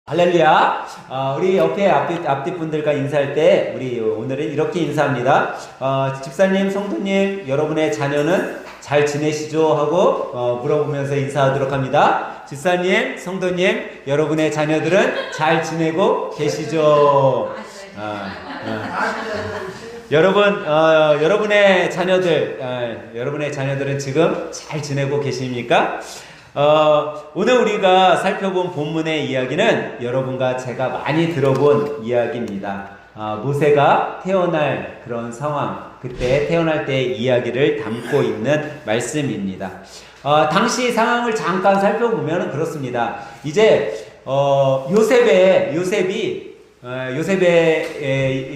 할렐루야. 우리 옆에 앞뒤 분들과 인사할 때 우리 오늘은 이렇게 인사합니다. 집사님, 성도님, 여러분의 자녀는 잘 지내시죠? 하고 물어보면서 인사하도록 합니다. 집사님, 성도님, 여러분의 자녀들은 잘 지내고 계시죠? 여러분의 자녀들은 지금 잘 지내고 계십니까? 오늘 우리가 살펴본 본문의 이야기는 여러분과 제가 많이 들어본 이야기입니다. 모세가 태어날 그런 상황, 그때 태어날 때의 이야기를 담고 있는 말씀입니다. 당시 상황을 잠깐 살펴보면 그렇습니다. 이제 요셉의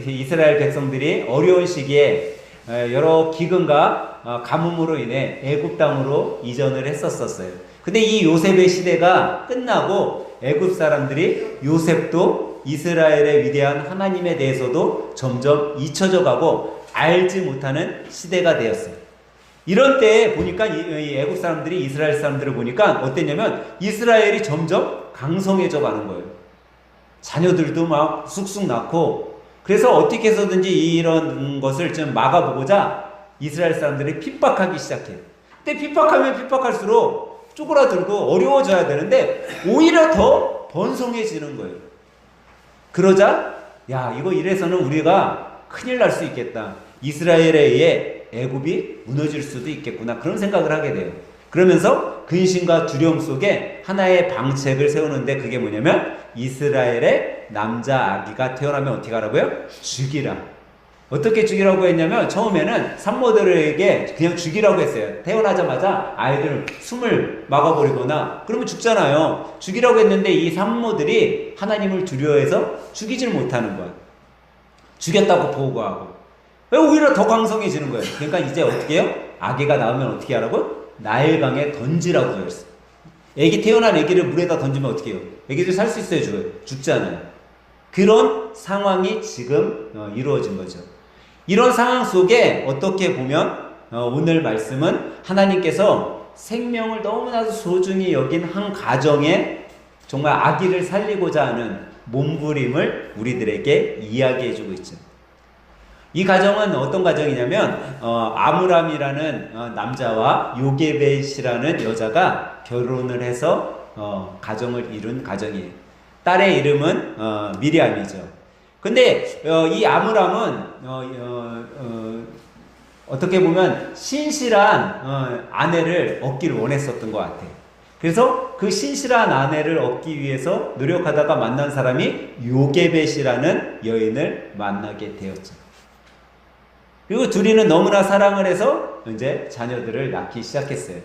이스라엘 백성들이 어려운 시기에 여러 기근과 가뭄으로 인해 애굽 땅으로 이전을 했었어요. 근데 이 요셉의 시대가 끝나고 애굽 사람들이 요셉도 이스라엘의 위대한 하나님에 대해서도 점점 잊혀져 가고 알지 못하는 시대가 되었어요. 이런 때에 보니까 이 애굽 사람들이 이스라엘 사람들을 보니까 어땠냐면 이스라엘이 점점 강성해져 가는 거예요. 자녀들도 막 쑥쑥 낳고, 그래서 어떻게 해서든지 이런 것을 좀 막아보고자 이스라엘 사람들이 핍박하기 시작해요. 근데 핍박하면 핍박할수록 쪼그라들고 어려워져야 되는데 오히려 더 번성해지는 거예요. 그러자 이거 이래서는 우리가 큰일 날 수 있겠다. 이스라엘에 의해 애굽이 무너질 수도 있겠구나. 그런 생각을 하게 돼요. 그러면서 근심과 두려움 속에 하나의 방책을 세우는데 그게 뭐냐면 이스라엘의 남자 아기가 태어나면 어떻게 하라고요? 죽이라. 어떻게 죽이라고 했냐면 처음에는 산모들에게 그냥 죽이라고 했어요. 태어나자마자 아이들 숨을 막아버리거나 그러면 죽잖아요. 죽이라고 했는데 이 산모들이 하나님을 두려워해서 죽이질 못하는 거야. 죽였다고 보고하고. 오히려 더 강성해지는 거예요. 그러니까 이제 어떻게 해요? 아기가 나오면 어떻게 하라고? 나일강에 던지라고 되어 있어요. 애기 태어난 애기를 물에다 던지면 어떻게 해요? 애기들 살 수 있어요? 죽어요? 죽잖아요. 그런 상황이 지금 이루어진 거죠. 이런 상황 속에 어떻게 보면 오늘 말씀은 하나님께서 생명을 너무나도 소중히 여긴 한 가정에 정말 아기를 살리고자 하는 몸부림을 우리들에게 이야기해주고 있죠. 이 가정은 어떤 가정이냐면 아므람이라는 남자와 요게벳이라는 여자가 결혼을 해서 가정을 이룬 가정이에요. 딸의 이름은 미리암이죠. 근데 이 아므람은 어떻게 보면 신실한 아내를 얻기를 원했었던 것 같아요. 그래서 그 신실한 아내를 얻기 위해서 노력하다가 만난 사람이 요게벳이라는 여인을 만나게 되었죠. 그리고 둘이는 너무나 사랑을 해서 이제 자녀들을 낳기 시작했어요.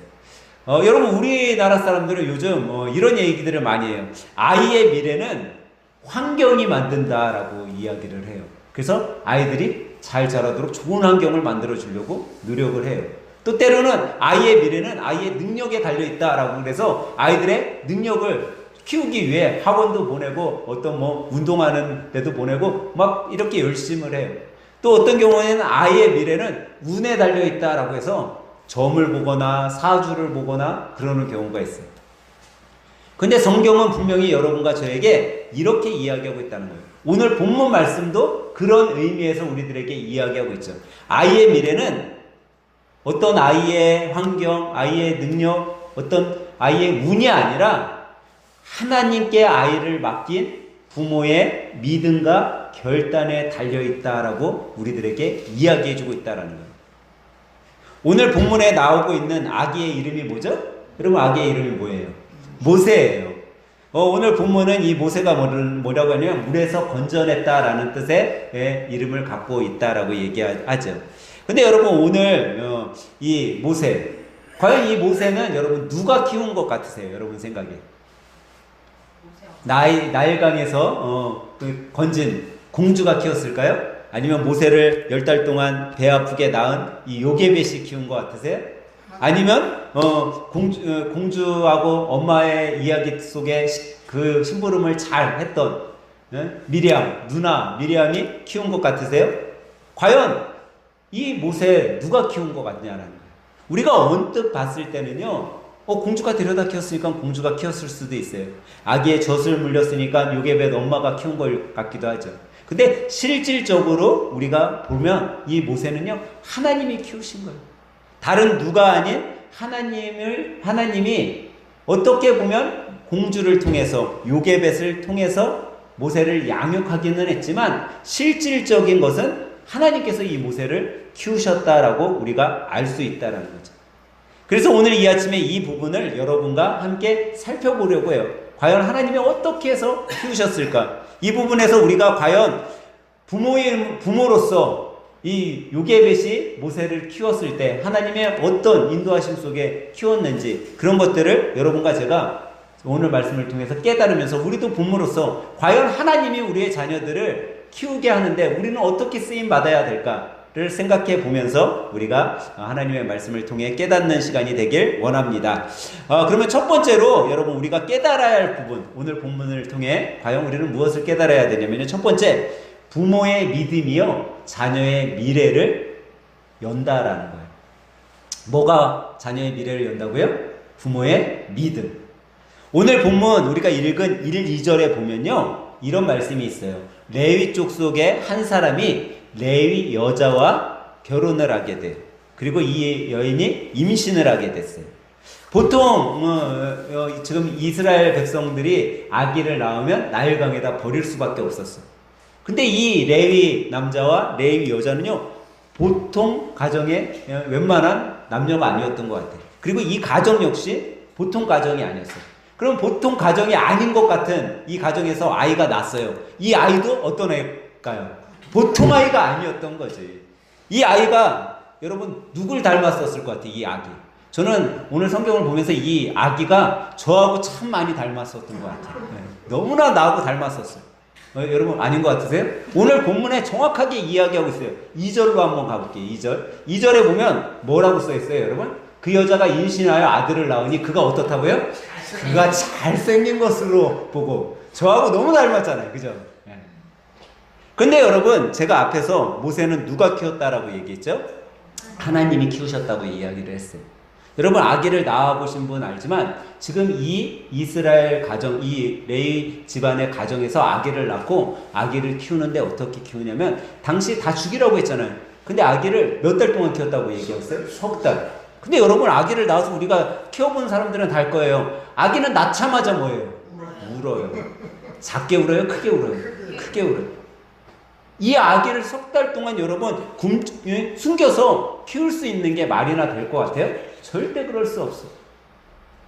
여러분, 우리나라 사람들은 요즘 이런 얘기들을 많이 해요. 아이의 미래는 환경이 만든다라고 이야기를 해요. 그래서 아이들이 잘 자라도록 좋은 환경을 만들어 주려고 노력을 해요. 또 때로는 아이의 미래는 아이의 능력에 달려있다라고 그래서 아이들의 능력을 키우기 위해 학원도 보내고 어떤 운동하는 데도 보내고 막 이렇게 열심을 해요. 또 어떤 경우에는 아이의 미래는 운에 달려있다라고 해서 점을 보거나 사주를 보거나 그러는 경우가 있어요. 근데 성경은 분명히 여러분과 저에게 이렇게 이야기하고 있다는 거예요. 오늘 본문 말씀도 그런 의미에서 우리들에게 이야기하고 있죠. 아이의 미래는 어떤 아이의 환경, 아이의 능력, 어떤 아이의 운이 아니라 하나님께 아이를 맡긴 부모의 믿음과 결단에 달려있다라고 우리들에게 이야기해주고 있다는 거예요. 오늘 본문에 나오고 있는 아기의 이름이 뭐죠? 여러분, 아기의 이름이 뭐예요? 모세예요. 오늘 본문은 이 모세가 뭐라고 하냐면 물에서 건져냈다라는 뜻의 이름을 갖고 있다라고 얘기하죠. 근데 여러분, 오늘 이 모세, 과연 이 모세는 여러분 누가 키운 것 같으세요? 여러분 생각에? 나일강에서 건진 공주가 키웠을까요? 아니면 모세를 10달 동안 배 아프게 낳은 이 요게벳이 키운 것 같으세요? 아니면 공주하고 엄마의 이야기 속에 그 심부름을 잘 했던 누나 미리암이 키운 것 같으세요? 과연 이 모세 누가 키운 것 같냐라는 거예요. 우리가 언뜻 봤을 때는요, 공주가 데려다 키웠으니까 공주가 키웠을 수도 있어요. 아기의 젖을 물렸으니까 요게벳 엄마가 키운 걸 같기도 하죠. 근데 실질적으로 우리가 보면 이 모세는요, 하나님이 키우신 거예요. 다른 누가 아닌 하나님이 어떻게 보면 공주를 통해서, 요게벳을 통해서 모세를 양육하기는 했지만 실질적인 것은 하나님께서 이 모세를 키우셨다라고 우리가 알 수 있다라는 거죠. 그래서 오늘 이 아침에 이 부분을 여러분과 함께 살펴보려고 해요. 과연 하나님이 어떻게 해서 키우셨을까? 이 부분에서 우리가 과연 부모로서 이 요게벳이 모세를 키웠을 때 하나님의 어떤 인도하심 속에 키웠는지, 그런 것들을 여러분과 제가 오늘 말씀을 통해서 깨달으면서 우리도 부모로서 과연 하나님이 우리의 자녀들을 키우게 하는데 우리는 어떻게 쓰임 받아야 될까를 생각해 보면서 우리가 하나님의 말씀을 통해 깨닫는 시간이 되길 원합니다. 그러면 첫 번째로 여러분, 우리가 깨달아야 할 부분, 오늘 본문을 통해 과연 우리는 무엇을 깨달아야 되냐면요, 첫 번째, 부모의 믿음이요 자녀의 미래를 연다라는 거예요. 뭐가 자녀의 미래를 연다고요? 부모의 믿음. 오늘 본문 우리가 읽은 1, 2절에 보면요, 이런 말씀이 있어요. 레위 족속의 한 사람이 레위 여자와 결혼을 하게 돼요. 그리고 이 여인이 임신을 하게 됐어요. 보통 지금 이스라엘 백성들이 아기를 낳으면 나일강에다 버릴 수밖에 없었어요. 근데 이 레위 남자와 레위 여자는요, 보통 가정의 웬만한 남녀가 아니었던 것 같아요. 그리고 이 가정 역시 보통 가정이 아니었어요. 그럼 보통 가정이 아닌 것 같은 이 가정에서 아이가 났어요. 이 아이도 어떤 애일까요? 보통 아이가 아니었던 거지. 이 아이가 여러분 누굴 닮았었을 것 같아요? 이 아기. 저는 오늘 성경을 보면서 이 아기가 저하고 참 많이 닮았었던 것 같아요. 네. 너무나 나하고 닮았었어요. 여러분 아닌 것 같으세요? 오늘 본문에 정확하게 이야기하고 있어요. 2절로 한번 가볼게요. 2절에 보면 뭐라고 써있어요, 여러분? 그 여자가 임신하여 아들을 낳으니 그가 어떻다고요? 그가 잘생긴 것으로 보고. 저하고 너무 닮았잖아요, 그죠? 네. 근데 여러분, 제가 앞에서 모세는 누가 키웠다라고 얘기했죠? 하나님이 키우셨다고 이야기를 했어요. 여러분, 아기를 낳아보신 분 알지만 지금 이 이스라엘 가정, 이 레위 집안의 가정에서 아기를 낳고 아기를 키우는데 어떻게 키우냐면, 당시 다 죽이라고 했잖아요. 근데 아기를 몇 달 동안 키웠다고 얘기했어요? 석 달. 근데 여러분, 아기를 낳아서 우리가 키워본 사람들은 다 알 거예요. 아기는 낳자마자 뭐예요? 울어요. 작게 울어요? 크게 울어요? 크게 울어요. 이 아기를 석 달 동안 여러분 숨겨서 키울 수 있는 게 말이나 될 것 같아요? 절대 그럴 수 없어.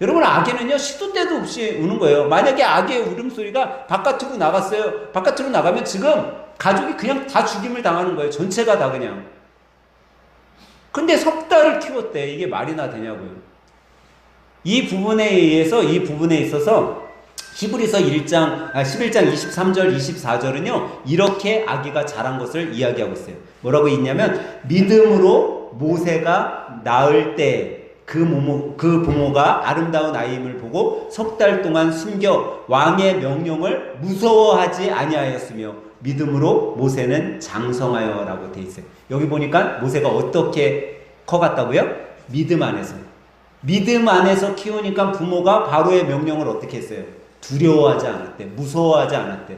여러분, 아기는요 시도 때도 없이 우는 거예요. 만약에 아기의 울음소리가 바깥으로 나갔어요. 바깥으로 나가면 지금 가족이 그냥 다 죽임을 당하는 거예요. 전체가 다 그냥. 근데 석 달을 키웠대. 이게 말이나 되냐고요. 이 부분에 있어서 히브리서 11장 23절 24절은요 이렇게 아기가 자란 것을 이야기하고 있어요. 뭐라고 있냐면, 믿음으로 모세가 낳을 때 그 부모가 아름다운 아이임을 보고 석 달 동안 숨겨 왕의 명령을 무서워하지 아니하였으며 믿음으로 모세는 장성하여 라고 돼 있어요. 여기 보니까 모세가 어떻게 커갔다고요? 믿음 안에서 키우니까 부모가 바로의 명령을 어떻게 했어요? 두려워하지 않았대. 무서워하지 않았대.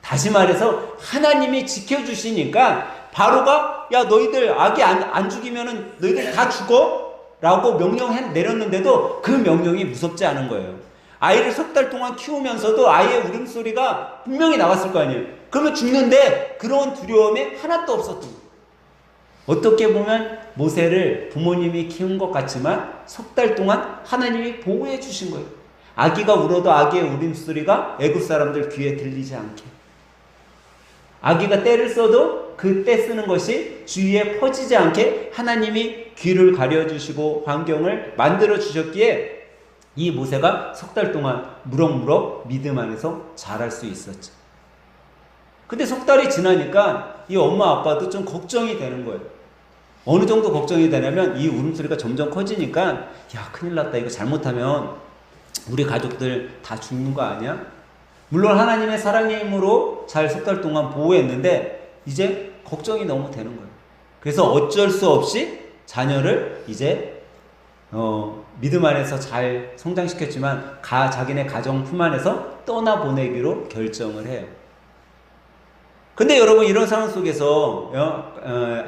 다시 말해서 하나님이 지켜주시니까 바로가, 야 너희들 아기 안 죽이면은 너희들 다 죽어? 라고 명령 내렸는데도 그 명령이 무섭지 않은 거예요. 아이를 석 달 동안 키우면서도 아이의 울음소리가 분명히 나왔을 거 아니에요. 그러면 죽는데 그런 두려움이 하나도 없었던 거예요. 어떻게 보면 모세를 부모님이 키운 것 같지만 석 달 동안 하나님이 보호해 주신 거예요. 아기가 울어도 아기의 울음소리가 애굽 사람들 귀에 들리지 않게, 아기가 떼를 써도 그 떼 쓰는 것이 주위에 퍼지지 않게 하나님이 귀를 가려주시고 환경을 만들어 주셨기에 이 모세가 석 달 동안 무럭무럭 믿음 안에서 자랄 수 있었죠. 근데 석 달이 지나니까 이 엄마 아빠도 좀 걱정이 되는 거예요. 어느 정도 걱정이 되냐면, 이 울음소리가 점점 커지니까 야 큰일 났다, 이거 잘못하면 우리 가족들 다 죽는 거 아니야? 물론 하나님의 사랑의 힘으로 잘 석 달 동안 보호했는데 이제 걱정이 너무 되는 거예요. 그래서 어쩔 수 없이 자녀를 이제 믿음 안에서 잘 성장시켰지만 자기네 가정 품 안에서 떠나보내기로 결정을 해요. 근데 여러분 이런 상황 속에서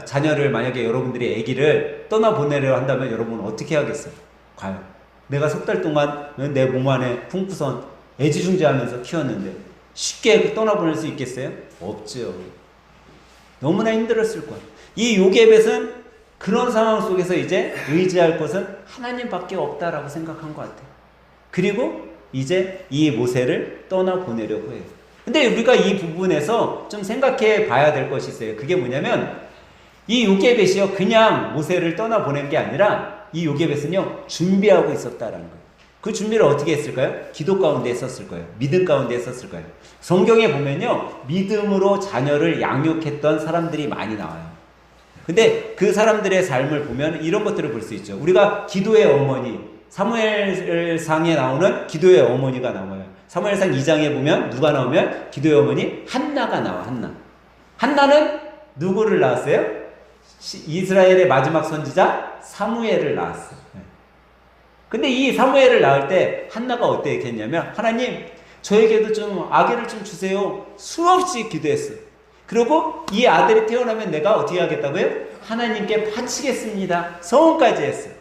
자녀를 만약에 여러분들이 아기를 떠나보내려 한다면 여러분은 어떻게 하겠어요? 과연 내가 석 달 동안 내 몸 안에 품고선 애지중지하면서 키웠는데 쉽게 떠나보낼 수 있겠어요? 없죠. 너무나 힘들었을 거예요. 이 요게벳은 그런 상황 속에서 이제 의지할 것은 하나님밖에 없다라고 생각한 것 같아요. 그리고 이제 이 모세를 떠나보내려고 해요. 근데 우리가 이 부분에서 좀 생각해 봐야 될 것이 있어요. 그게 뭐냐면 이 요게벳이요 그냥 모세를 떠나보낸 게 아니라 이 요게벳은요 준비하고 있었다라는 거예요. 그 준비를 어떻게 했을까요? 기도 가운데 했었을 거예요. 믿음 가운데 했었을 거예요. 성경에 보면요 믿음으로 자녀를 양육했던 사람들이 많이 나와요. 근데 그 사람들의 삶을 보면 이런 것들을 볼 수 있죠. 우리가 기도의 어머니, 사무엘상에 나오는 기도의 어머니가 나와요. 사무엘상 2장에 보면 누가 나오면 기도의 어머니 한나가 나와. 한나는 누구를 낳았어요? 이스라엘의 마지막 선지자 사무엘을 낳았어요. 근데 이 사무엘을 낳을 때 한나가 어떻게 했냐면 하나님 저에게도 좀 아기를 좀 주세요. 수없이 기도했어요. 그리고 이 아들이 태어나면 내가 어떻게 하겠다고요? 하나님께 바치겠습니다. 서원까지 했어요.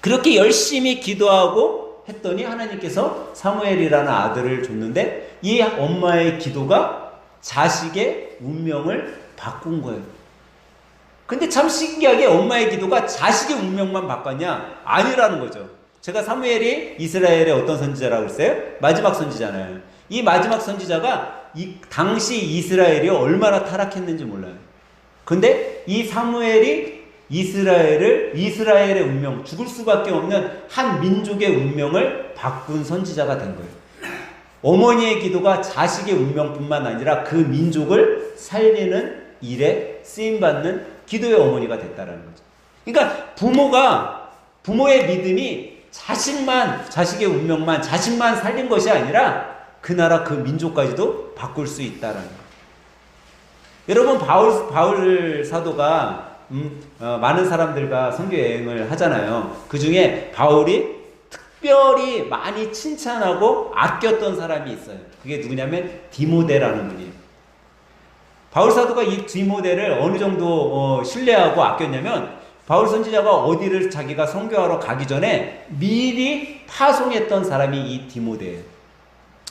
그렇게 열심히 기도하고 했더니 하나님께서 사무엘이라는 아들을 줬는데 이 엄마의 기도가 자식의 운명을 바꾼 거예요. 근데 참 신기하게 엄마의 기도가 자식의 운명만 바꿨냐? 아니라는 거죠. 제가 사무엘이 이스라엘의 어떤 선지자라고 했어요? 마지막 선지자잖아요. 이 마지막 선지자가 당시 이스라엘이 얼마나 타락했는지 몰라요. 근데 이 사무엘이 이스라엘의 운명, 죽을 수밖에 없는 한 민족의 운명을 바꾼 선지자가 된 거예요. 어머니의 기도가 자식의 운명뿐만 아니라 그 민족을 살리는 일에 쓰임받는 기도의 어머니가 됐다라는 거죠. 그러니까 부모의 믿음이 자식의 운명만, 자식만 살린 것이 아니라 그 나라 그 민족까지도 바꿀 수 있다라는 거예요. 여러분 바울 사도가 많은 사람들과 선교 여행을 하잖아요. 그 중에 바울이 특별히 많이 칭찬하고 아꼈던 사람이 있어요. 그게 누구냐면 디모데라는 분이에요. 바울 사도가 이 디모데를 어느 정도 신뢰하고 아꼈냐면 바울 선지자가 어디를 자기가 선교하러 가기 전에 미리 파송했던 사람이 이 디모데예요.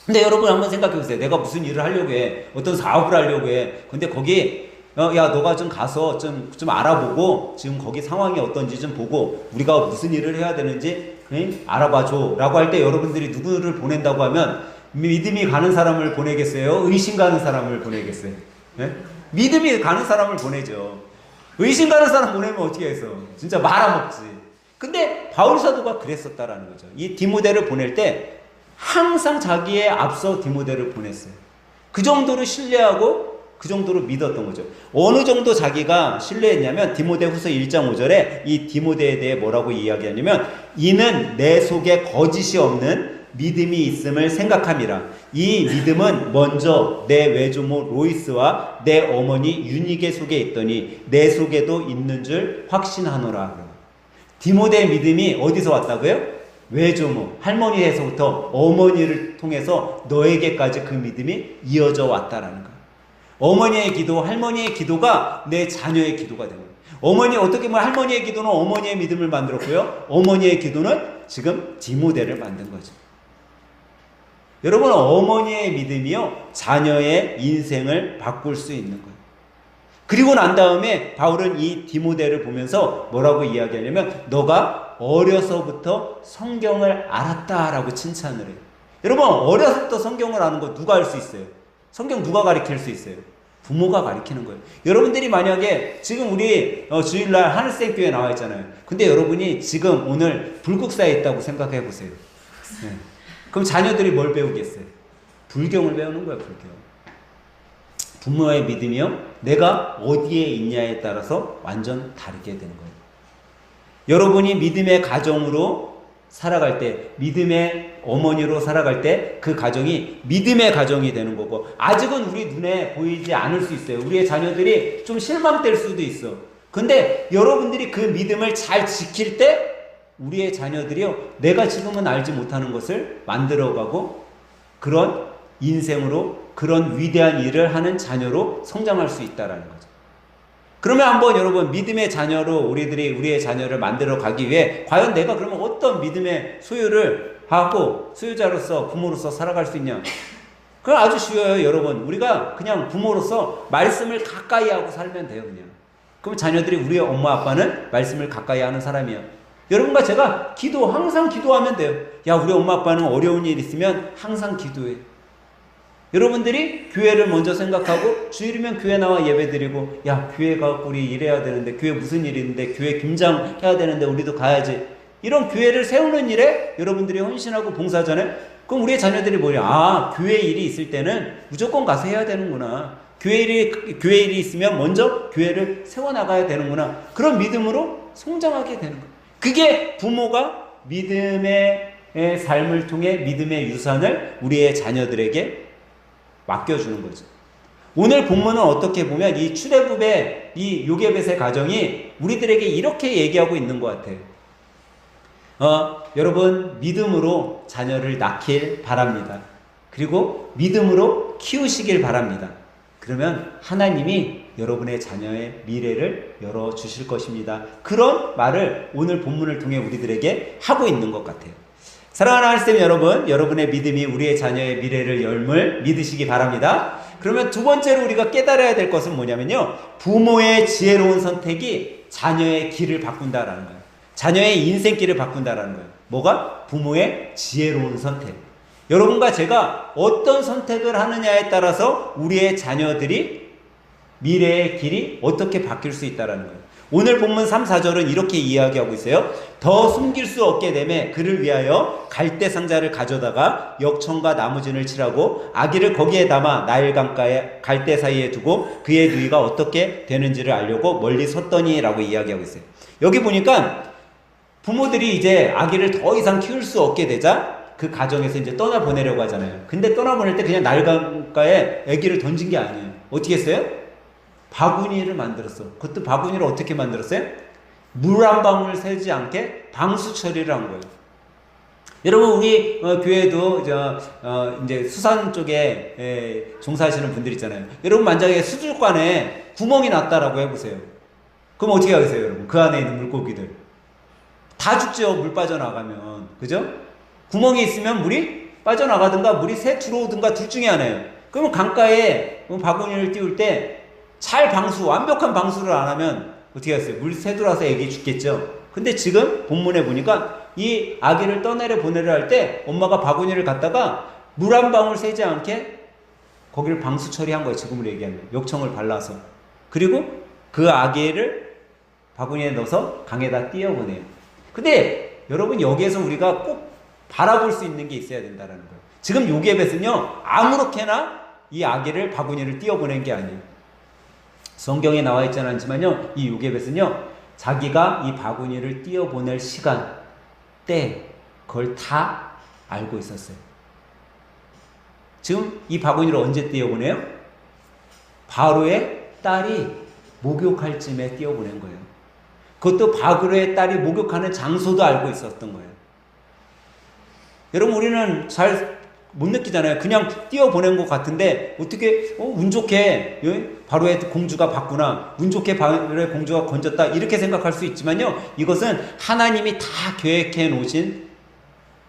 근데 여러분 한번 생각해 보세요. 내가 무슨 일을 하려고 해. 어떤 사업을 하려고 해. 근데 거기 야 너가 좀 가서 좀 알아보고 지금 거기 상황이 어떤지 좀 보고 우리가 무슨 일을 해야 되는지 알아봐줘 라고 할 때 여러분들이 누구를 보낸다고 하면 믿음이 가는 사람을 보내겠어요? 의심 가는 사람을 보내겠어요? 네? 믿음이 가는 사람을 보내죠. 의심 가는 사람 보내면 어떻게 해서 진짜 말아먹지. 근데 바울 사도가 그랬었다라는 거죠. 이 디모데를 보낼 때 항상 자기의 앞서 디모데를 보냈어요. 그 정도로 신뢰하고 그 정도로 믿었던 거죠. 어느 정도 자기가 신뢰했냐면 디모데후서 1장 5절에 이 디모데에 대해 뭐라고 이야기하냐면 이는 내 속에 거짓이 없는 믿음이 있음을 생각함이라. 이 믿음은 먼저 내 외조모 로이스와 내 어머니 유니게 속에 있더니 내 속에도 있는 줄 확신하노라. 디모데의 믿음이 어디서 왔다고요? 외조모, 할머니에서부터 어머니를 통해서 너에게까지 그 믿음이 이어져 왔다라는 거예요. 어머니의 기도, 할머니의 기도가 내 자녀의 기도가 되는 거예요. 어떻게 보면 할머니의 기도는 어머니의 믿음을 만들었고요. 어머니의 기도는 지금 디모데를 만든 거죠. 여러분, 어머니의 믿음이요, 자녀의 인생을 바꿀 수 있는 거예요. 그리고 난 다음에 바울은 이 디모데를 보면서 뭐라고 이야기하냐면 너가 어려서부터 성경을 알았다라고 칭찬을 해요. 여러분, 어려서부터 성경을 아는 거 누가 할 수 있어요? 성경 누가 가르칠 수 있어요? 부모가 가르치는 거예요. 여러분들이 만약에 지금 우리 주일날 하늘샘교회 나와 있잖아요. 근데 여러분이 지금 오늘 불국사에 있다고 생각해 보세요. 네. 그럼 자녀들이 뭘 배우겠어요? 불경을 배우는 거예요. 불경. 부모의 믿음이요, 내가 어디에 있냐에 따라서 완전 다르게 되는 거예요. 여러분이 믿음의 가정으로 살아갈 때, 믿음의 어머니로 살아갈 때 그 가정이 믿음의 가정이 되는 거고, 아직은 우리 눈에 보이지 않을 수 있어요. 우리의 자녀들이 좀 실망될 수도 있어. 근데 여러분들이 그 믿음을 잘 지킬 때 우리의 자녀들이요, 내가 지금은 알지 못하는 것을 만들어가고 그런 인생으로 그런 위대한 일을 하는 자녀로 성장할 수 있다라는 거죠. 그러면 한번 여러분, 믿음의 자녀로 우리의 자녀를 만들어 가기 위해 과연 내가 그러면 어떤 믿음의 소유를 하고 소유자로서 부모로서 살아갈 수 있냐? 그건 아주 쉬워요, 여러분. 우리가 그냥 부모로서 말씀을 가까이 하고 살면 돼요, 그냥. 그럼 자녀들이 우리의 엄마 아빠는 말씀을 가까이 하는 사람이에요. 여러분과 제가 항상 기도하면 돼요. 야, 우리 엄마 아빠는 어려운 일 있으면 항상 기도해. 여러분들이 교회를 먼저 생각하고 주일이면 교회 나와 예배드리고, 야, 교회 가고 우리 일해야 되는데, 교회 무슨 일이 있는데, 교회 김장해야 되는데 우리도 가야지. 이런 교회를 세우는 일에 여러분들이 헌신하고 봉사하잖아요. 그럼 우리의 자녀들이 뭐냐? 아, 교회 일이 있을 때는 무조건 가서 해야 되는구나. 교회 일이 있으면 먼저 교회를 세워나가야 되는구나. 그런 믿음으로 성장하게 되는 거예요. 그게 부모가 믿음의 삶을 통해 믿음의 유산을 우리의 자녀들에게 맡겨주는 거죠. 오늘 본문은 어떻게 보면 이 출애굽의 이 요게벳의 가정이 우리들에게 이렇게 얘기하고 있는 것 같아요. 여러분, 믿음으로 자녀를 낳길 바랍니다. 그리고 믿음으로 키우시길 바랍니다. 그러면 하나님이 여러분의 자녀의 미래를 열어주실 것입니다. 그런 말을 오늘 본문을 통해 우리들에게 하고 있는 것 같아요. 사랑하는 하나님 여러분, 여러분의 믿음이 우리의 자녀의 미래를 열물 믿으시기 바랍니다. 그러면 두 번째로 우리가 깨달아야 될 것은 뭐냐면요, 부모의 지혜로운 선택이 자녀의 길을 바꾼다라는 거예요. 자녀의 인생길을 바꾼다라는 거예요. 뭐가? 부모의 지혜로운 선택. 여러분과 제가 어떤 선택을 하느냐에 따라서 우리의 자녀들이 미래의 길이 어떻게 바뀔 수 있다라는 거예요. 오늘 본문 3, 4절은 이렇게 이야기하고 있어요. 더 숨길 수 없게 되매 그를 위하여 갈대 상자를 가져다가 역청과 나무진을 칠하고 아기를 거기에 담아 나일강가에 갈대 사이에 두고 그의 누이가 어떻게 되는지를 알려고 멀리 섰더니 라고 이야기하고 있어요. 여기 보니까 부모들이 이제 아기를 더 이상 키울 수 없게 되자 그 가정에서 이제 떠나보내려고 하잖아요. 근데 떠나보낼 때 그냥 나일강가에 아기를 던진 게 아니에요. 어떻게 했어요? 바구니를 만들었어. 그것도 바구니를 어떻게 만들었어요? 물 한 방울 새지 않게 방수 처리를 한 거예요. 여러분, 우리 교회도 이제 수산 쪽에 종사하시는 분들 있잖아요. 여러분, 만약에 수족관에 구멍이 났다라고 해보세요. 그럼 어떻게 하겠어요, 여러분? 그 안에 있는 물고기들 다 죽죠. 물 빠져나가면. 그죠? 구멍이 있으면 물이 빠져나가든가 물이 새 들어오든가 둘 중에 하나예요. 그러면 강가에 바구니를 띄울 때 잘 완벽한 방수를 안 하면 어떻게 하겠어요? 물 새 들어와서 애기 죽겠죠. 근데 지금 본문에 보니까 이 아기를 떠내려 보내려 할 때 엄마가 바구니를 갖다가 물 한 방울 새지 않게 거기를 방수 처리한 거예요. 지금으로 얘기하면 역청을 발라서. 그리고 그 아기를 바구니에 넣어서 강에다 띄어보내요. 근데 여러분, 여기에서 우리가 꼭 바라볼 수 있는 게 있어야 된다는 거예요. 지금 요게벳은요, 아무렇게나 이 아기를 바구니를 띄어보낸 게 아니에요. 성경에 나와 있지는 않지만요, 이 요게벳은요, 자기가 이 바구니를 띄어보낼 시간, 때, 그걸 다 알고 있었어요. 지금 이 바구니를 언제 띄어보내요? 바로의 딸이 목욕할 쯤에 띄어보낸 거예요. 그것도 바로의 딸이 목욕하는 장소도 알고 있었던 거예요. 여러분, 우리는 잘 못 느끼잖아요. 그냥 띄어보낸 것 같은데 어떻게 운 좋게 바로의 공주가 봤구나, 운 좋게 바로의 공주가 건졌다, 이렇게 생각할 수 있지만요, 이것은 하나님이 다 계획해 놓으신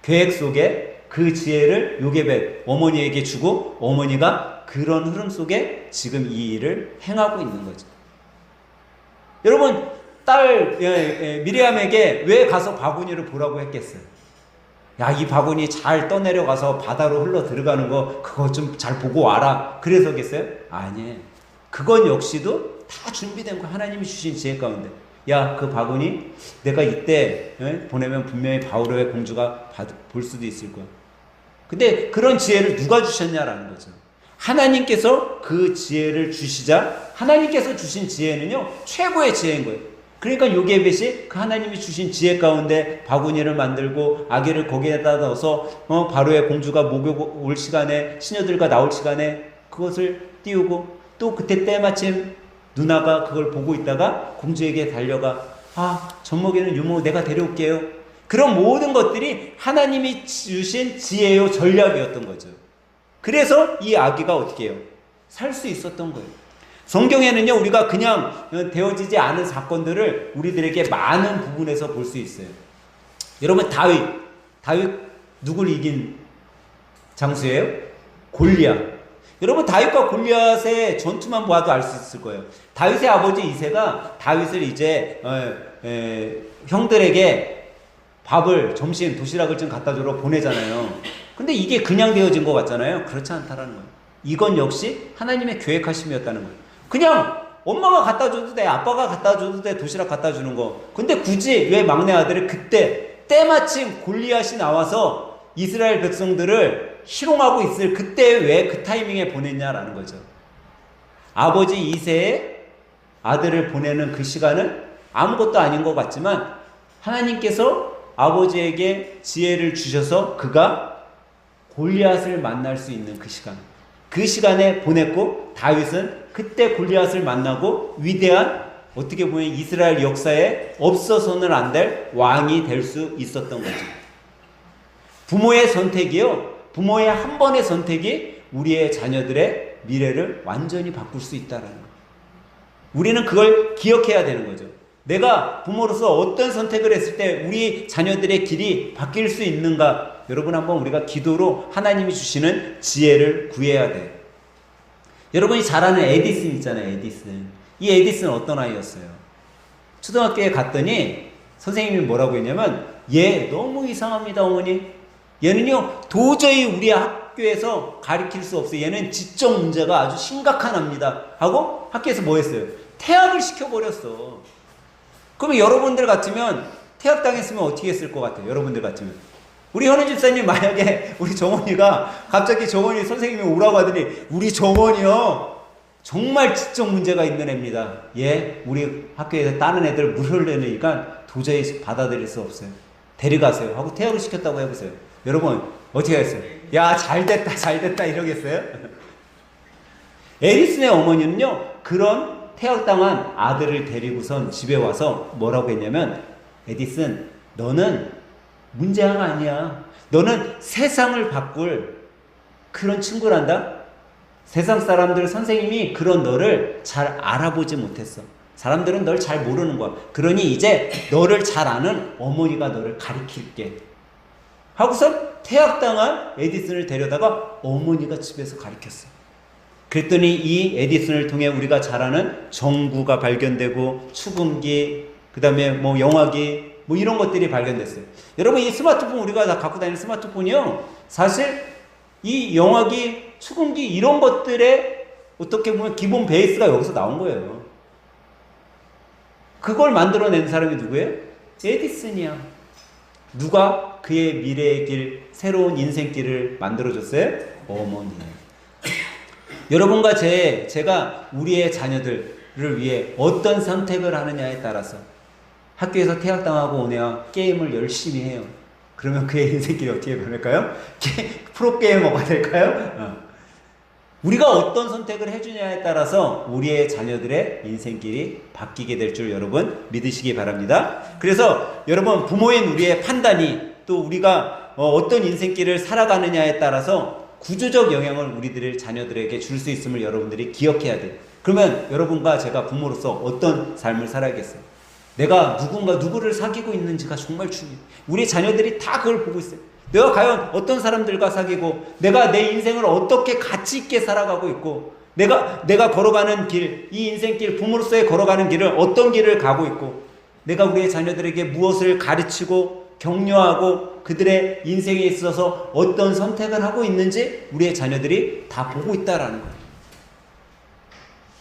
계획 속에 그 지혜를 요게벳 어머니에게 주고 어머니가 그런 흐름 속에 지금 이 일을 행하고 있는 거죠. 여러분, 딸 미리암에게 왜 가서 바구니를 보라고 했겠어요? 야, 이 바구니 잘 떠내려가서 바다로 흘러 들어가는 거 그거 좀 잘 보고 와라, 그래서겠어요? 아니에요. 그건 역시도 다 준비된 거, 하나님이 주신 지혜 가운데. 야, 그 바구니 내가 이때 보내면 분명히 바로의 공주가 볼 수도 있을 거야. 근데 그런 지혜를 누가 주셨냐라는 거죠. 하나님께서 그 지혜를 주시자 하나님께서 주신 지혜는요, 최고의 지혜인 거예요. 그러니까 요게벳이 그 하나님이 주신 지혜 가운데 바구니를 만들고 아기를 거기에다 넣어서 바로의 공주가 목욕 올 시간에, 시녀들과 나올 시간에 그것을 띄우고, 또 그때 때마침 누나가 그걸 보고 있다가 공주에게 달려가, 젖먹이는 유모 내가 데려올게요. 그런 모든 것들이 하나님이 주신 지혜요 전략이었던 거죠. 그래서 이 아기가 어떻게 해요? 살 수 있었던 거예요. 성경에는요, 우리가 그냥 되어지지 않은 사건들을 우리들에게 많은 부분에서 볼 수 있어요. 여러분, 다윗 누굴 이긴 장수예요? 골리앗. 여러분, 다윗과 골리앗의 전투만 봐도 알 수 있을 거예요. 다윗의 아버지 이새가 다윗을 이제 형들에게 밥을, 점심, 도시락을 좀 갖다 주러 보내잖아요. 근데 이게 그냥 되어진 것 같잖아요. 그렇지 않다라는 거예요. 이건 역시 하나님의 계획하심이었다는 거예요. 그냥 엄마가 갖다 줘도 돼, 아빠가 갖다 줘도 돼, 도시락 갖다 주는 거. 근데 굳이 왜 막내 아들을 그때 때마침 골리앗이 나와서 이스라엘 백성들을 희롱하고 있을 그때 왜 그 타이밍에 보냈냐라는 거죠. 아버지 이새의 아들을 보내는 그 시간은 아무것도 아닌 것 같지만 하나님께서 아버지에게 지혜를 주셔서 그가 골리앗을 만날 수 있는 그 시간에 보냈고, 다윗은 그때 골리앗을 만나고 위대한, 어떻게 보면 이스라엘 역사에 없어서는 안 될 왕이 될 수 있었던 거죠. 부모의 선택이요, 부모의 한 번의 선택이 우리의 자녀들의 미래를 완전히 바꿀 수 있다는 거예요. 우리는 그걸 기억해야 되는 거죠. 내가 부모로서 어떤 선택을 했을 때 우리 자녀들의 길이 바뀔 수 있는가, 여러분 한번 우리가 기도로 하나님이 주시는 지혜를 구해야 돼요. 여러분이 잘 아는 에디슨 있잖아요. 에디슨. 이 에디슨은 어떤 아이였어요? 초등학교에 갔더니 선생님이 뭐라고 했냐면, 얘 너무 이상합니다 어머니. 얘는요 도저히 우리 학교에서 가르칠 수 없어요. 얘는 지적 문제가 아주 심각한 압니다 하고 학교에서 뭐 했어요? 퇴학을 시켜버렸어. 그러면 여러분들 같으면 퇴학당했으면 어떻게 했을 것 같아요? 여러분들 같으면. 우리 현우 집사님 만약에 우리 정원이가 갑자기 정원이 선생님이 오라고 하더니, 우리 정원이요 정말 지적 문제가 있는 애입니다. 예, 우리 학교에서 다른 애들 물 흘리니까 도저히 받아들일 수 없어요. 데려가세요 하고 퇴학을 시켰다고 해보세요. 여러분 어떻게 하겠어요? 야, 잘됐다 이러겠어요? 에디슨의 어머니는요 그런 퇴학당한 아들을 데리고선 집에 와서 뭐라고 했냐면, 에디슨, 너는 문제가 아니야. 너는 세상을 바꿀 그런 친구란다. 세상 사람들, 선생님이 그런 너를 잘 알아보지 못했어. 사람들은 널 잘 모르는 거야. 그러니 이제 너를 잘 아는 어머니가 너를 가르칠게 하고서 퇴학당한 에디슨을 데려다가 어머니가 집에서 가르쳤어. 그랬더니 이 에디슨을 통해 우리가 잘 아는 전구가 발견되고, 축음기, 그 다음에 뭐 영화기, 뭐 이런 것들이 발견됐어요. 여러분, 이 스마트폰, 우리가 다 갖고 다니는 스마트폰이요, 사실 이 영화기, 축음기 이런 것들의 어떻게 보면 기본 베이스가 여기서 나온 거예요. 그걸 만들어낸 사람이 누구예요? 에디슨이야. 누가 그의 미래의 길, 새로운 인생길을 만들어줬어요? 어머니예요. 여러분과 제가 우리의 자녀들을 위해 어떤 선택을 하느냐에 따라서, 학교에서 퇴학당하고 오네요. 게임을 열심히 해요. 그러면 그의 인생길이 어떻게 변할까요? 프로게이머가 될까요? 우리가 어떤 선택을 해주냐에 따라서 우리의 자녀들의 인생길이 바뀌게 될 줄 여러분 믿으시기 바랍니다. 그래서 여러분, 부모인 우리의 판단이 또 우리가 어떤 인생길을 살아가느냐에 따라서 구조적 영향을 우리들의 자녀들에게 줄 수 있음을 여러분들이 기억해야 돼요. 그러면 여러분과 제가 부모로서 어떤 삶을 살아야겠어요? 내가 누구를 사귀고 있는지가 정말 중요해요. 우리 자녀들이 다 그걸 보고 있어요. 내가 과연 어떤 사람들과 사귀고, 내가 내 인생을 어떻게 가치 있게 살아가고 있고, 내가 걸어가는 길, 이 인생길, 부모로서의 걸어가는 길을 어떤 길을 가고 있고, 내가 우리의 자녀들에게 무엇을 가르치고 격려하고 그들의 인생에 있어서 어떤 선택을 하고 있는지 우리의 자녀들이 다 보고 있다라는 거예요.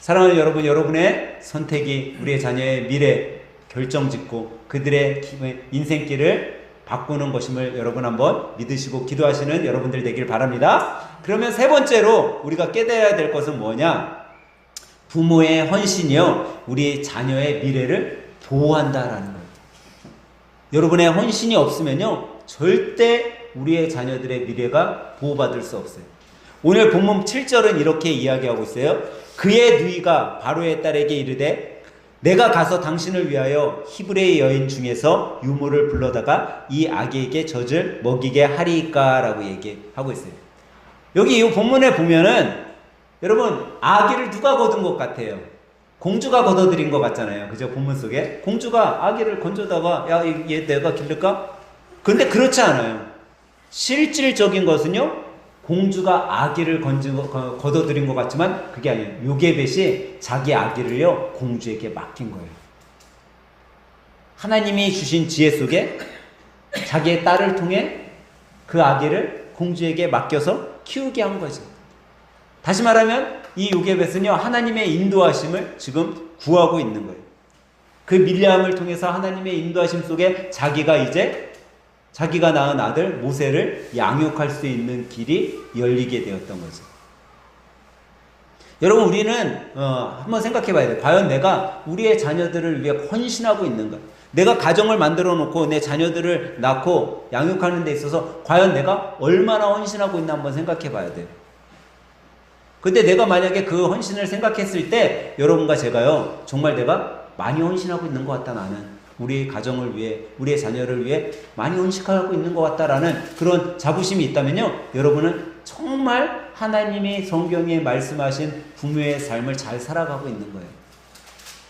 사랑하는 여러분, 여러분의 선택이 우리의 자녀의 미래 결정짓고 그들의 인생길을 바꾸는 것임을 여러분 한번 믿으시고 기도하시는 여러분들 되길 바랍니다. 그러면 세 번째로 우리가 깨달아야 될 것은 뭐냐? 부모의 헌신이요, 우리 자녀의 미래를 보호한다라는 거예요. 여러분의 헌신이 없으면요, 절대 우리의 자녀들의 미래가 보호받을 수 없어요. 오늘 본문 7절은 이렇게 이야기하고 있어요. 그의 누이가 바로의 딸에게 이르되 내가 가서 당신을 위하여 히브리 여인 중에서 유모를 불러다가 이 아기에게 젖을 먹이게 하리이까 라고 얘기하고 있어요. 여기 이 본문에 보면은 여러분 아기를 누가 거둔 것 같아요? 공주가 거둬들인 것 같잖아요. 그죠? 본문 속에 공주가 아기를 건져다가 야, 얘 내가 기를까? 근데 그렇지 않아요. 실질적인 것은요, 공주가 아기를 거둬들인 것 같지만 그게 아니에요. 요게벳이 자기 아기를요 공주에게 맡긴 거예요. 하나님이 주신 지혜 속에 자기의 딸을 통해 그 아기를 공주에게 맡겨서 키우게 한 거죠. 다시 말하면 이 요게벳은요 하나님의 인도하심을 지금 구하고 있는 거예요. 그 밀레암을 통해서 하나님의 인도하심 속에 자기가 이제 자기가 낳은 아들 모세를 양육할 수 있는 길이 열리게 되었던 거죠. 여러분 우리는 한번 생각해 봐야 돼요. 과연 내가 우리의 자녀들을 위해 헌신하고 있는가? 내가 가정을 만들어 놓고 내 자녀들을 낳고 양육하는 데 있어서 과연 내가 얼마나 헌신하고 있나 한번 생각해 봐야 돼요. 근데 내가 만약에 그 헌신을 생각했을 때 여러분과 제가요 정말 내가 많이 헌신하고 있는 것 같다, 나는 우리 가정을 위해 우리의 자녀를 위해 많이 헌신하고 있는 것 같다라는 그런 자부심이 있다면요 여러분은 정말 하나님이 성경에 말씀하신 부모의 삶을 잘 살아가고 있는 거예요.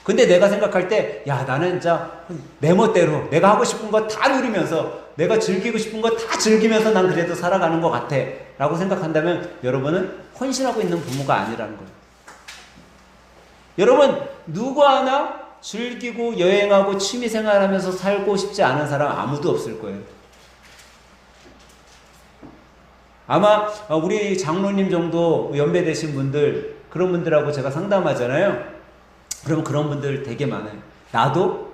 근데 내가 생각할 때 야 나는 진짜 내 멋대로 내가 하고 싶은 거 다 누리면서 내가 즐기고 싶은 거 다 즐기면서 난 그래도 살아가는 것 같아 라고 생각한다면 여러분은 헌신하고 있는 부모가 아니라는 거예요. 여러분 누구 하나 즐기고 여행하고 취미생활하면서 살고 싶지 않은 사람 아무도 없을 거예요. 아마 우리 장로님 정도 연배 되신 분들, 그런 분들하고 제가 상담하잖아요. 그럼 그런 분들 되게 많아요. 나도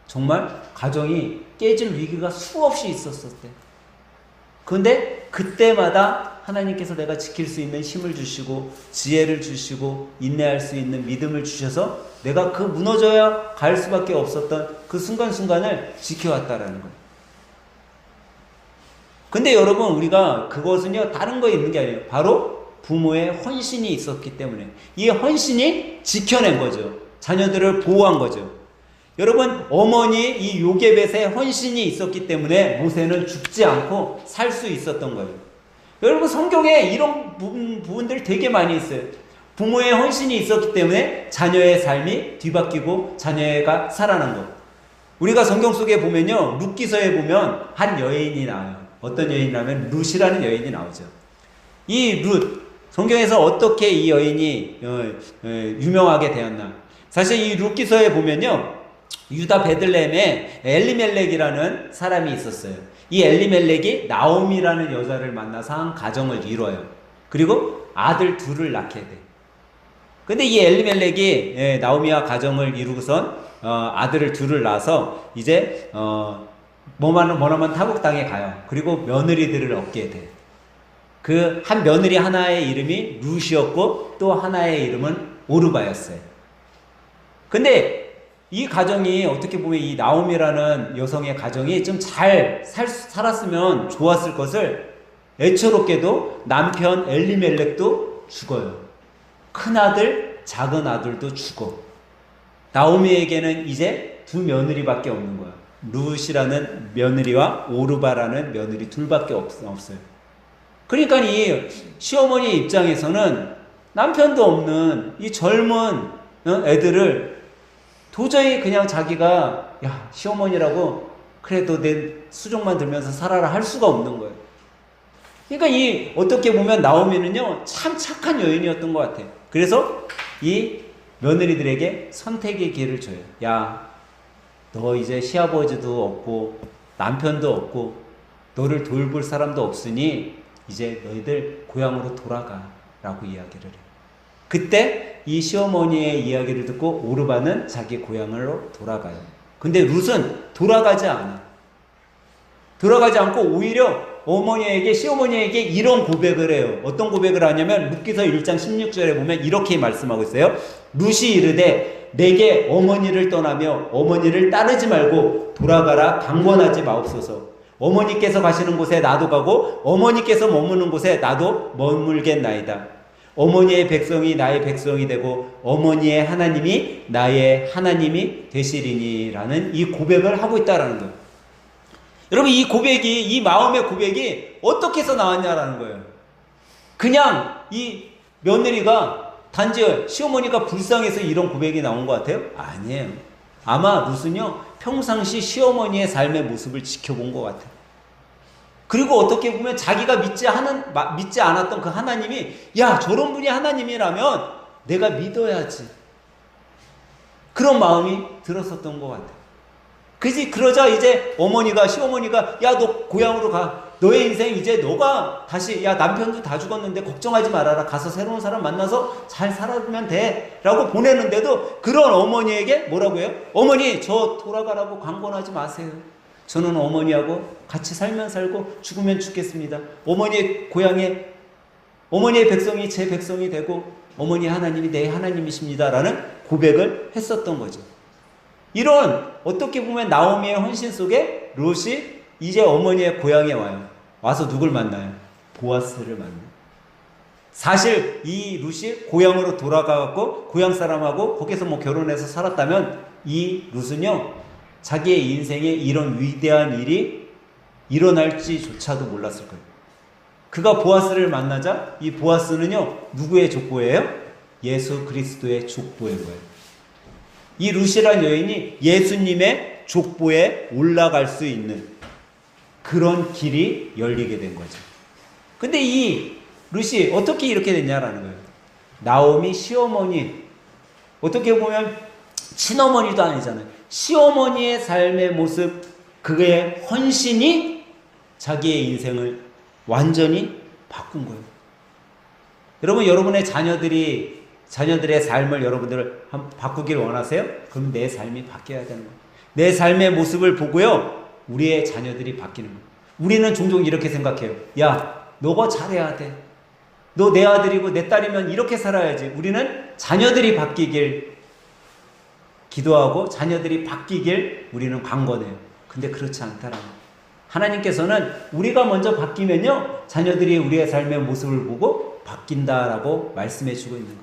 정말 가정이 깨질 위기가 수없이 있었을 때, 근데 그때마다 하나님께서 내가 지킬 수 있는 힘을 주시고 지혜를 주시고 인내할 수 있는 믿음을 주셔서 내가 그 무너져야 갈 수밖에 없었던 그 순간순간을 지켜왔다라는 거예요. 근데 여러분 우리가 그것은요 다른 거에 있는 게 아니에요. 바로 부모의 헌신이 있었기 때문에 이 헌신이 지켜낸 거죠. 자녀들을 보호한 거죠. 여러분 어머니 이 요게벳의 헌신이 있었기 때문에 모세는 죽지 않고 살 수 있었던 거예요. 여러분 성경에 이런 부분들 되게 많이 있어요. 부모의 헌신이 있었기 때문에 자녀의 삶이 뒤바뀌고 자녀가 살아난 거. 우리가 성경 속에 보면요 룻기서에 보면 한 여인이 나와요. 어떤 여인이라면 룻이라는 여인이 나오죠. 이 룻 성경에서 어떻게 이 여인이 유명하게 되었나. 사실 이 룻기서에 보면요 유다 베들레헴에 엘리멜렉이라는 사람이 있었어요. 이 엘리멜렉이 나오미라는 여자를 만나서 한 가정을 이뤄요. 그리고 아들 둘을 낳게 돼. 근데 이 엘리멜렉이 나오미와 가정을 이루고선 아들을 둘을 낳아서 이제 머나먼 타국 땅에 가요. 그리고 며느리들을 얻게 돼. 그 한 며느리 하나의 이름이 룻이었고 또 하나의 이름은 오르바였어요. 근데 이 가정이 어떻게 보면 이 나오미라는 여성의 가정이 좀 잘 살았으면 좋았을 것을 애처롭게도 남편 엘리멜렉도 죽어요. 큰아들, 작은 아들도 죽어. 나오미에게는 이제 두 며느리밖에 없는 거야. 룻이라는 며느리와 오르바라는 며느리 둘밖에 없어요. 그러니까 이 시어머니 입장에서는 남편도 없는 이 젊은 애들을 도저히 그냥 자기가 야 시어머니라고 그래도 내 수족만 들면서 살아라 할 수가 없는 거예요. 그러니까 이 어떻게 보면 나오미는요 참 착한 여인이었던 것 같아요. 그래서 이 며느리들에게 선택의 기회를 줘요. 야 너 이제 시아버지도 없고 남편도 없고 너를 돌볼 사람도 없으니 이제 너희들 고향으로 돌아가 라고 이야기를 해요. 그때 이 시어머니의 이야기를 듣고 오르바는 자기 고향으로 돌아가요. 근데 룻은 돌아가지 않아. 돌아가지 않고 오히려 시어머니에게 이런 고백을 해요. 어떤 고백을 하냐면 룻기서 1장 16절에 보면 이렇게 말씀하고 있어요. 룻이 이르되 내게 어머니를 떠나며 어머니를 따르지 말고 돌아가라 강권하지 마옵소서. 어머니께서 가시는 곳에 나도 가고 어머니께서 머무는 곳에 나도 머물겠나이다. 어머니의 백성이 나의 백성이 되고 어머니의 하나님이 나의 하나님이 되시리니라는 이 고백을 하고 있다라는 거예요. 여러분, 이 고백이, 이 마음의 고백이 어떻게 해서 나왔냐라는 거예요. 그냥 이 며느리가 단지 시어머니가 불쌍해서 이런 고백이 나온 것 같아요? 아니에요. 아마 루스는요, 평상시 시어머니의 삶의 모습을 지켜본 것 같아요. 그리고 어떻게 보면 자기가 믿지 않았던 그 하나님이, 야, 저런 분이 하나님이라면 내가 믿어야지. 그런 마음이 들었었던 것 같아요. 그러자 이제 시어머니가, 야, 너 고향으로 가. 너의 인생 이제 너가 다시, 야, 남편도 다 죽었는데 걱정하지 말아라. 가서 새로운 사람 만나서 잘 살아보면 돼. 라고 보내는데도 그런 어머니에게 뭐라고 해요? 어머니, 저 돌아가라고 강권하지 마세요. 저는 어머니하고 같이 살면 살고 죽으면 죽겠습니다. 어머니의 고향에, 어머니의 백성이 제 백성이 되고 어머니 하나님이 내 하나님이십니다. 라는 고백을 했었던 거죠. 이런, 어떻게 보면 나오미의 헌신 속에 롯이 이제 어머니의 고향에 와요. 와서 누굴 만나요? 보아스를 만나요. 사실 이 룻이 고향으로 돌아가고 고향 사람하고 거기서 결혼해서 살았다면 이 룻은요, 자기의 인생에 이런 위대한 일이 일어날지조차도 몰랐을 거예요. 그가 보아스를 만나자 이 보아스는요, 누구의 족보예요? 예수 그리스도의 족보인 거예요. 이 룻이란 여인이 예수님의 족보에 올라갈 수 있는 그런 길이 열리게 된 거죠. 근데 이 룻이 어떻게 이렇게 됐냐라는 거예요. 나오미 시어머니, 어떻게 보면 친어머니도 아니잖아요. 시어머니의 삶의 모습, 그의 헌신이 자기의 인생을 완전히 바꾼 거예요. 여러분, 여러분의 자녀들의 삶을 여러분들 바꾸길 원하세요? 그럼 내 삶이 바뀌어야 되는 거예요. 내 삶의 모습을 보고요, 우리의 자녀들이 바뀌는 거예요. 우리는 종종 이렇게 생각해요. 야, 너가 잘해야 돼. 너 내 아들이고 내 딸이면 이렇게 살아야지. 우리는 자녀들이 바뀌길 기도하고 자녀들이 바뀌길 우리는 강권해요. 근데 그렇지 않다라는 거예요. 하나님께서는 우리가 먼저 바뀌면요, 자녀들이 우리의 삶의 모습을 보고 바뀐다라고 말씀해 주고 있는 거예요.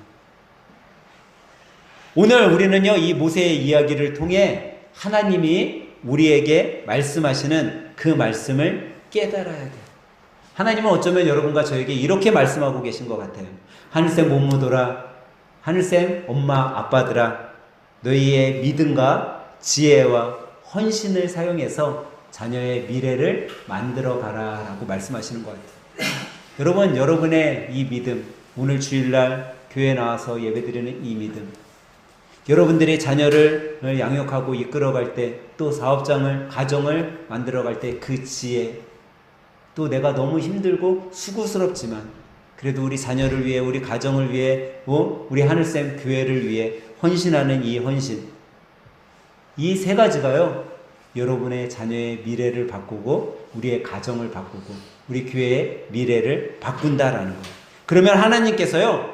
오늘 우리는요, 이 모세의 이야기를 통해 하나님이 우리에게 말씀하시는 그 말씀을 깨달아야 돼요. 하나님은 어쩌면 여러분과 저에게 이렇게 말씀하고 계신 것 같아요. 하늘샘 몸무더라, 하늘샘 엄마 아빠들아, 너희의 믿음과 지혜와 헌신을 사용해서 자녀의 미래를 만들어 가라 라고 말씀하시는 것 같아요. 여러분, 여러분의 이 믿음, 오늘 주일날 교회에 나와서 예배드리는 이 믿음, 여러분들이 자녀를 양육하고 이끌어갈 때, 또 사업장을, 가정을 만들어갈 때 그 지혜, 또 내가 너무 힘들고 수고스럽지만 그래도 우리 자녀를 위해, 우리 가정을 위해, 우리 하늘샘 교회를 위해 헌신하는 이 헌신, 이 세 가지가요, 여러분의 자녀의 미래를 바꾸고 우리의 가정을 바꾸고 우리 교회의 미래를 바꾼다라는 거예요. 그러면 하나님께서요,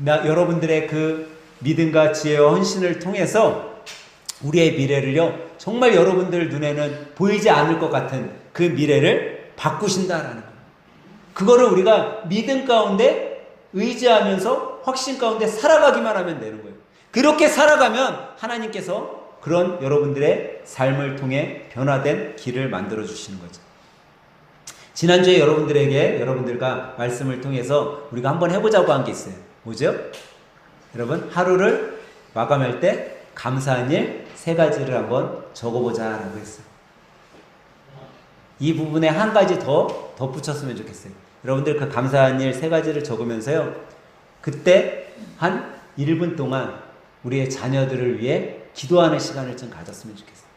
여러분들의 그 믿음과 지혜와 헌신을 통해서 우리의 미래를요, 정말 여러분들 눈에는 보이지 않을 것 같은 그 미래를 바꾸신다라는 거예요. 그거를 우리가 믿음 가운데 의지하면서 확신 가운데 살아가기만 하면 되는 거예요. 그렇게 살아가면 하나님께서 그런 여러분들의 삶을 통해 변화된 길을 만들어 주시는 거죠. 지난주에 여러분들과 말씀을 통해서 우리가 한번 해보자고 한 게 있어요. 뭐죠? 여러분, 하루를 마감할 때 감사한 일 3가지를 한번 적어보자라고 했어요. 이 부분에 한 가지 더 덧붙였으면 좋겠어요. 여러분들 그 감사한 일 3가지를 적으면서요, 그때 한 1분 동안 우리의 자녀들을 위해 기도하는 시간을 좀 가졌으면 좋겠어요.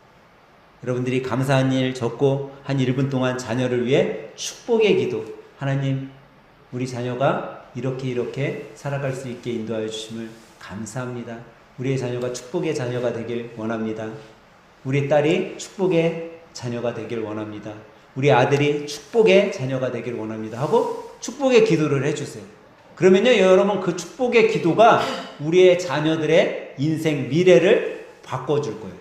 여러분들이 감사한 일 적고 한 1분 동안 자녀를 위해 축복의 기도, 하나님, 우리 자녀가 이렇게 살아갈 수 있게 인도하여 주심을 감사합니다. 우리의 자녀가 축복의 자녀가 되길 원합니다. 우리 딸이 축복의 자녀가 되길 원합니다. 우리 아들이 축복의 자녀가 되길 원합니다 하고 축복의 기도를 해주세요. 그러면요, 여러분, 그 축복의 기도가 우리의 자녀들의 인생 미래를 바꿔줄 거예요.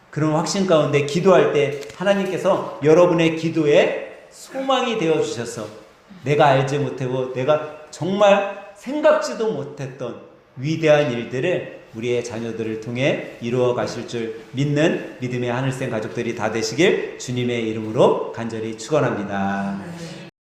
그런 확신 가운데 기도할 때 하나님께서 여러분의 기도에 소망이 되어주셔서 내가 알지 못하고 내가 정말 생각지도 못했던 위대한 일들을 우리의 자녀들을 통해 이루어 가실 줄 믿는 믿음의 하늘생 가족들이 다 되시길 주님의 이름으로 간절히 축원합니다.